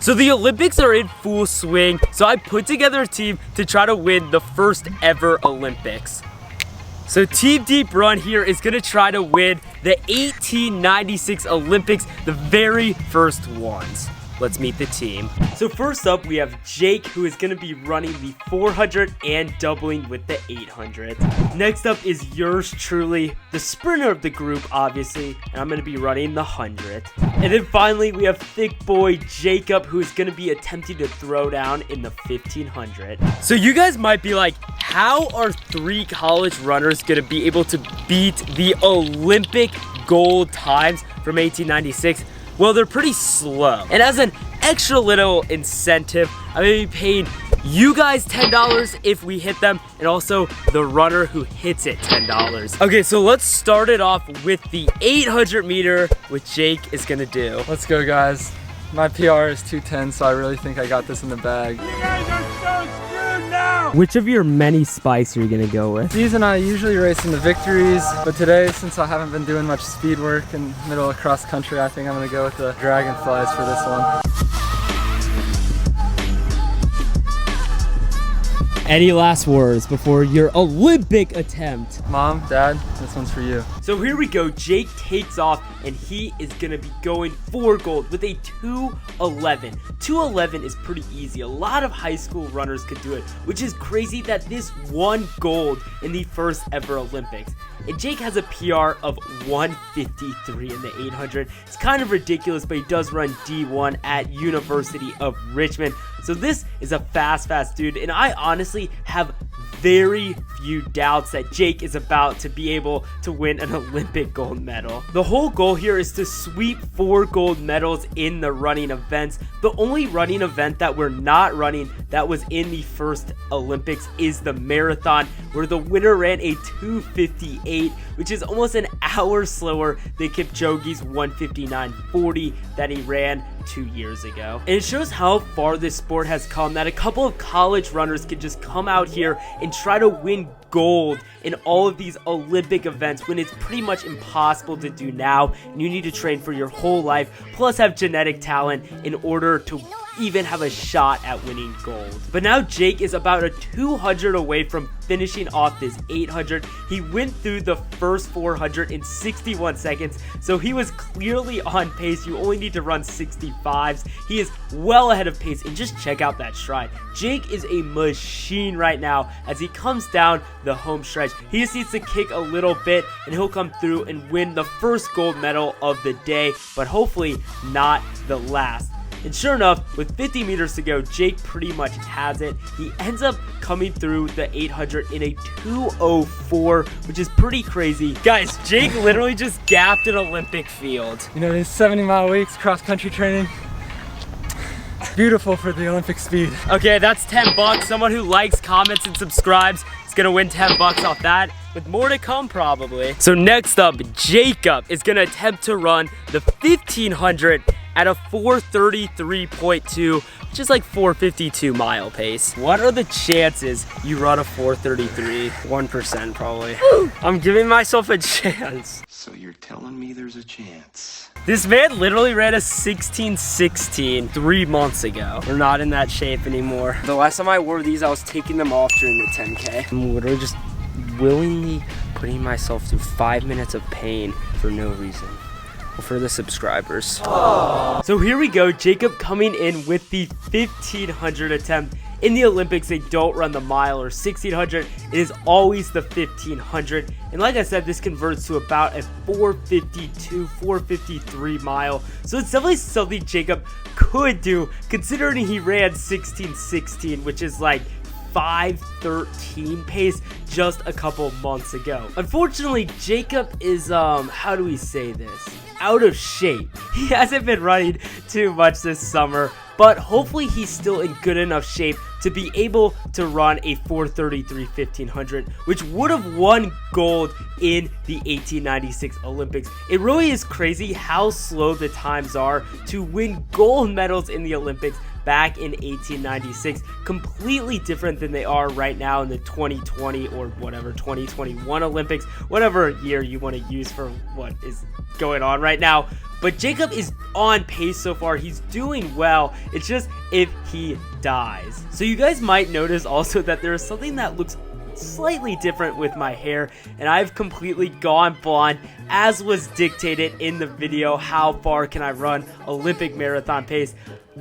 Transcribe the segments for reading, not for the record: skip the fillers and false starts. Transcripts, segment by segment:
So the Olympics are in full swing, so I put together a team to try to win the first ever Olympics. So Team Deep Run here is gonna try to win the 1896 Olympics, the very first ones. Let's meet the team. So first up, we have Jake, who is gonna be running the 400 and doubling with the 800. Next up is yours truly, the sprinter of the group, obviously, and I'm gonna be running the 100. And then finally, we have thick boy Jacob, who is gonna be attempting to throw down in the 1500. So you guys might be like, how are 3 college runners gonna be able to beat the Olympic gold times from 1896? Well, they're pretty slow. And as an extra little incentive, I'm gonna be paying you guys $10 if we hit them, and also the runner who hits it $10. Okay, so let's start it off with the 800 meter, which Jake is gonna do. Let's go, guys. My PR is 2:10, so I really think I got this in the bag. You guys are so screwed now! Which of your many spikes are you gonna go with? Season, I usually race in the victories, but today, since I haven't been doing much speed work in the middle of cross country, I think I'm gonna go with the Dragonflies for this one. Any last words before your Olympic attempt? Mom, Dad, this one's for you. So here we go. Jake takes off, and he is gonna be going for gold with a 2:11. 2:11 is pretty easy. A lot of high school runners could do it, which is crazy that this won gold in the first ever Olympics. And Jake has a PR of 1:53 in the 800. It's kind of ridiculous, but he does run D1 at University of Richmond. So this is a fast dude, and I honestly have very few doubts that Jake is about to be able to win an Olympic gold medal. The whole goal here is to sweep 4 gold medals in the running events. The only running event that we're not running that was in the first Olympics is the marathon, where the winner ran a 2:58, which is almost an hour slower than Kipchoge's 1:59.40 that he ran 2 years ago. And it shows how far this sport has come, that a couple of college runners can just come out here and try to win gold in all of these Olympic events when it's pretty much impossible to do now, and you need to train for your whole life, plus have genetic talent in order to even have a shot at winning gold. But now Jake is about a 200 away from finishing off this 800. He went through the first 400 in 61 seconds, so he was clearly on pace. You only need to run 65s. He is well ahead of pace, and just check out that stride. Jake is a machine right now as he comes down the home stretch. He just needs to kick a little bit, and he'll come through and win the first gold medal of the day, but hopefully not the last. And sure enough, with 50 meters to go, Jake pretty much has it. He ends up coming through the 800 in a 2:04, which is pretty crazy. Guys, Jake literally just gapped an Olympic field. You know, these 70-mile weeks, cross-country training, beautiful for the Olympic speed. Okay, that's $10. Someone who likes, comments, and subscribes is gonna win $10 off that, with more to come probably. So next up, Jacob is gonna attempt to run the 1500 at a 4:33.2, which is like 4:52 mile pace. What are the chances you run a 4:33? 1% probably. I'm giving myself a chance. So you're telling me there's a chance? This man literally ran a 16:16 3 months ago. We're not in that shape anymore. The last time I wore these, I was taking them off during the 10K. I'm literally just willingly putting myself through 5 minutes of pain for no reason. For the subscribers. Aww. So here we go, Jacob coming in with the 1500 attempt. In the Olympics, they don't run the mile or 1600. It is always the 1500. And like I said, this converts to about a 4:52, 4:53 mile. So it's definitely something Jacob could do, considering he ran 16:16, which is like 5:13 pace just a couple months ago. Unfortunately, Jacob is, how do we say this? Out of shape. He hasn't been running too much this summer, but hopefully he's still in good enough shape to be able to run a 4:33 1500, which would have won gold in the 1896 Olympics. It really is crazy how slow the times are to win gold medals in the Olympics, back in 1896. Completely different than they are right now in the 2020 or whatever 2021 Olympics, whatever year you want to use for what is going on right now. But Jacob is on pace so far. He's doing well. It's just if he dies. So you guys might notice also that there is something that looks slightly different with my hair, and I've completely gone blonde as was dictated in the video, how far can I run Olympic marathon pace.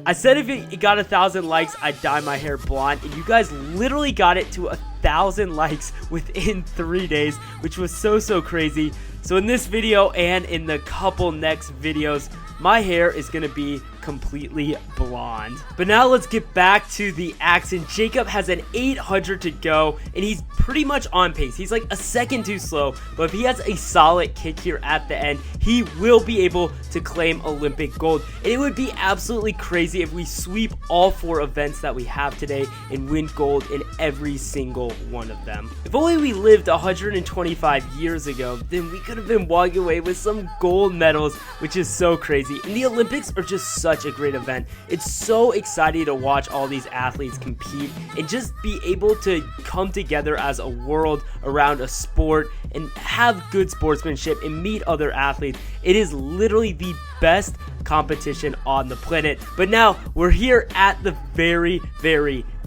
I said if it got 1,000 likes, I'd dye my hair blonde, and you guys literally got it to 1,000 likes within 3 days, which was so crazy. So in this video and in the couple next videos, my hair is going to be completely blonde. But now let's get back to the action. Jacob has an 800 to go, and he's pretty much on pace. He's like a second too slow, but if he has a solid kick here at the end, he will be able to claim Olympic gold. And it would be absolutely crazy if we sweep all 4 events that we have today and win gold in every single one of them. If only we lived 125 years ago, then we could have been walking away with some gold medals, which is so crazy. And the Olympics are just such a great event. It's so exciting to watch all these athletes compete and just be able to come together as a world around a sport and have good sportsmanship and meet other athletes. It is literally the best competition on the planet. But now we're here at the very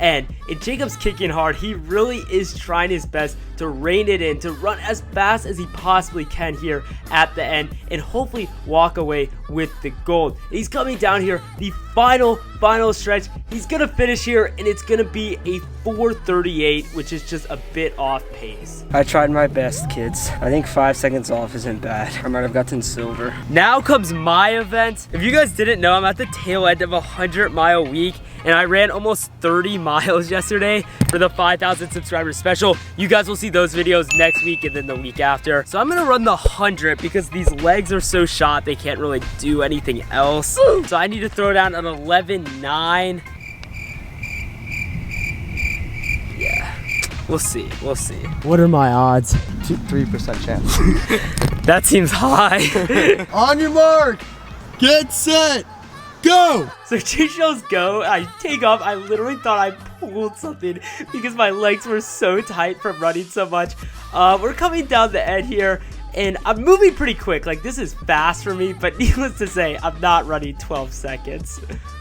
end, and Jacob's kicking hard. He really is trying his best to rein it in, to run as fast as he possibly can here at the end and hopefully walk away with the gold. He's coming down here, the final stretch. He's gonna finish here, and it's gonna be a 4:38, which is just a bit off pace. I tried my best, kids. I think 5 seconds off isn't bad. I might have gotten silver. Now comes my event. If you guys didn't know, I'm at the tail end of a 100-mile week, and I ran almost 30 miles yesterday for the 5,000 subscriber special. You guys will see those videos next week and then the week after. So I'm gonna run the 100 because these legs are so shot they can't really do anything else. So I need to throw down an 11.9. Yeah, we'll see. What are my odds? 3% chance. That seems high. On your mark, get set, go! So Jake shows go, I take off. I literally thought I pulled something because my legs were so tight from running so much. We're coming down the end here, and I'm moving pretty quick. Like, this is fast for me, but needless to say, I'm not running 12 seconds.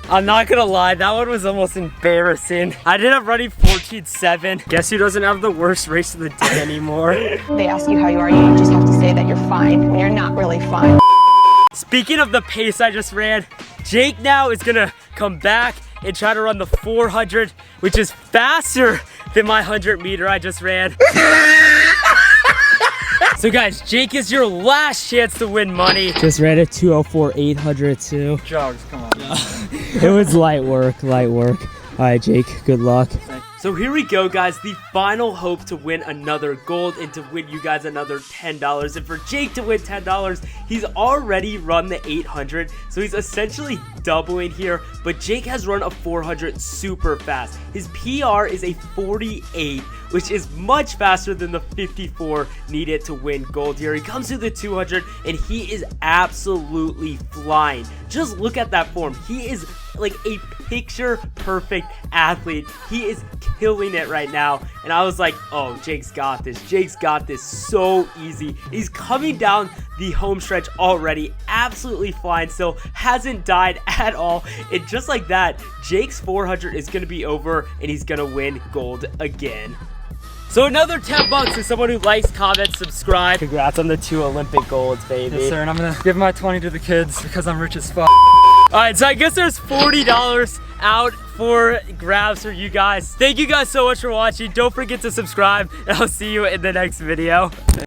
I'm not gonna lie, that one was almost embarrassing. I ended up running 14.7. Guess who doesn't have the worst race of the day anymore? They ask you how you are, you just have to say that you're fine when you're not really fine. Speaking of the pace I just ran, Jake now is gonna come back and try to run the 400, which is faster than my 100 meter I just ran. So guys, Jake is your last chance to win money. Just ran a 2:04 800 too. Jogs, come on. It was light work. All right, Jake, good luck. So here we go, guys. The final hope to win another gold and to win you guys another $10. And for Jake to win $10, he's already run the 800. So he's essentially doubling here. But Jake has run a 400 super fast. His PR is a 48, which is much faster than the 54 needed to win gold here. He comes to the 200 and he is absolutely flying. Just look at that form. He is like a picture perfect athlete. He is killing it right now, and I was like, oh, Jake's got this so easy. He's coming down the home stretch already, absolutely flying still, hasn't died at all, and just like that, Jake's 400 is gonna be over and he's gonna win gold again. So another 10 bucks to someone who likes, comments, subscribe. Congrats on the 2 Olympic golds, baby. Yes, sir, and I'm gonna give my 20 to the kids because I'm rich as fuck. Alright, so I guess there's $40 out for grabs for you guys. Thank you guys so much for watching. Don't forget to subscribe, and I'll see you in the next video.